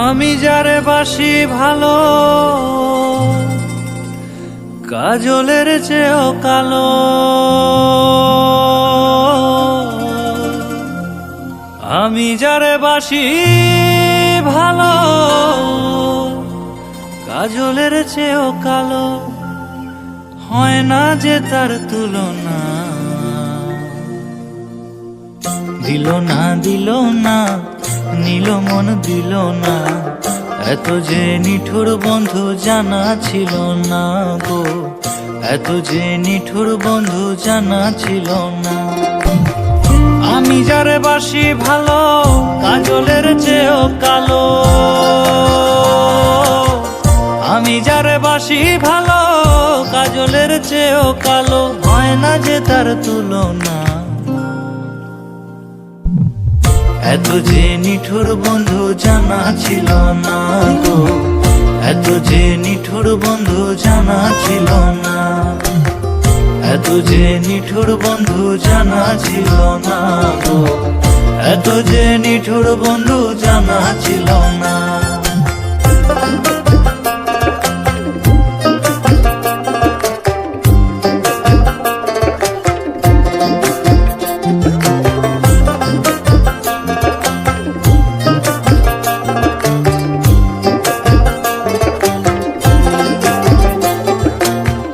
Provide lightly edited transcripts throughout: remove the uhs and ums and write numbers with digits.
আমি যারে বাসি ভালো, কাজলের চেয়েও কালো। আমি যারে বাসি ভালো, কাজলের চেয়েও কালো। হয় না যে তার তুলনা। দিল না দিল না, নিল মন দিল না। এত যে নিঠুর বন্ধু জানা ছিল না গো, এত যে নিঠুর বন্ধু জানা ছিল না। আমি যারে বাসি ভালো, কাজলের চেয়েও কালো। আমি যারে বাসি ভালো, কাজলের চেয়েও কালো। হয় না যে তার তুলনা। এত যে নিঠুর বন্ধু জানা ছিল না গো, এত যে নিঠুর বন্ধু জানা ছিল না। এত যে নিঠুর বন্ধু জানা ছিল না গো, এত যে নিঠুর বন্ধু জানা ছিল না।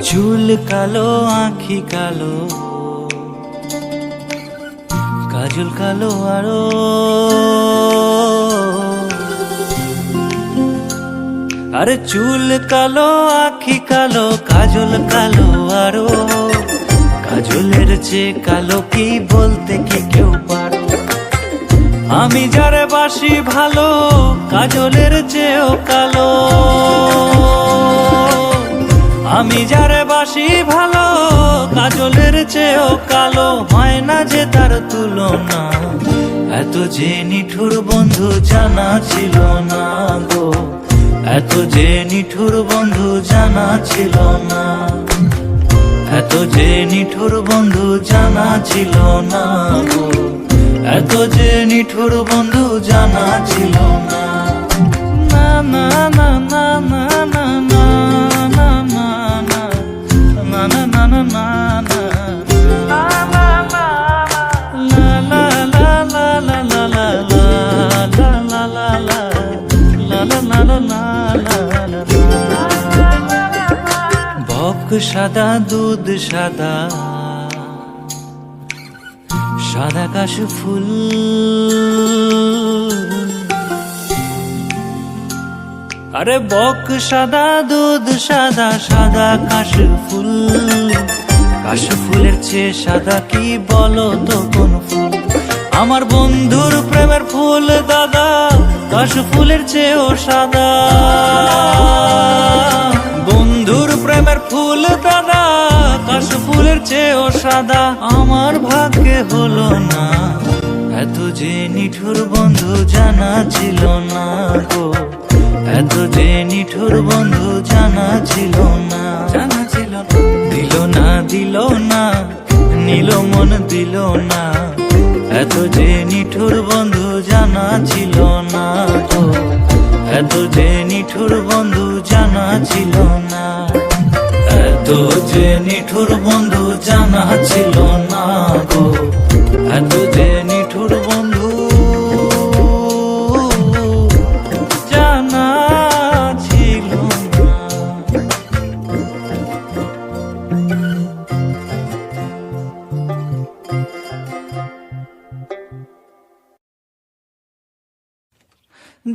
চুল কালো, আঁখি কালো, কাজল কালো আরো। আরে চুল কালো, আঁখি কালো, কাজল কালো আরো। কাজলের চেয়ে কালো কি বলতে কি কেউ পারো? আমি যারে বাসি ভালো, কাজলের চেয়েও কালো। আমি যারে বাসি ভালো, কাজলের চেয়েও কালো। হয় না যে তার তুলনা। এত যে নিঠুর বন্ধু জানা ছিল না গো, এত যে নিঠুর বন্ধু জানা ছিল না। এত যে নিঠুর বন্ধু জানা ছিল না গো, এত যে নিঠুর বন্ধু জানা ছিল না। না না না না না না না না না না না না না না না। বক সাদা, দুধ সাদা, সাদা কাশ ফুল। আরে বক সাদা, দুধ সাদা, সাদা কাশ ফুল। কাশ ফুলের চেয়ে সাদা কি বলো তো কোন ফুল? আমার বন্ধুর প্রেমের ফুল দাদা, কাশ ফুলের চেয়েও সাদা। বন্ধুর প্রেমের ফুল দাদা, কাশ ফুলের চেয়েও সাদা। আমার ভাগ্যে হলো না। এত যে নিঠুর বন্ধু জানা ছিল না গো, এত যে নিঠুর বন্ধু জানা ছিল না। জানা ছিল না। দিল না দিল না, নিল মন দিল না। এত যে নিঠুর বন্ধু জানা ছিল না গো, এত যে নিঠুর বন্ধু জানা ছিল না। এত যে নিঠুর বন্ধু জানা ছিল না গো, এত যে নিঠুর বন্ধু জানা ছিল না।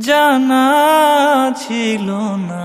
জানা ছিল না।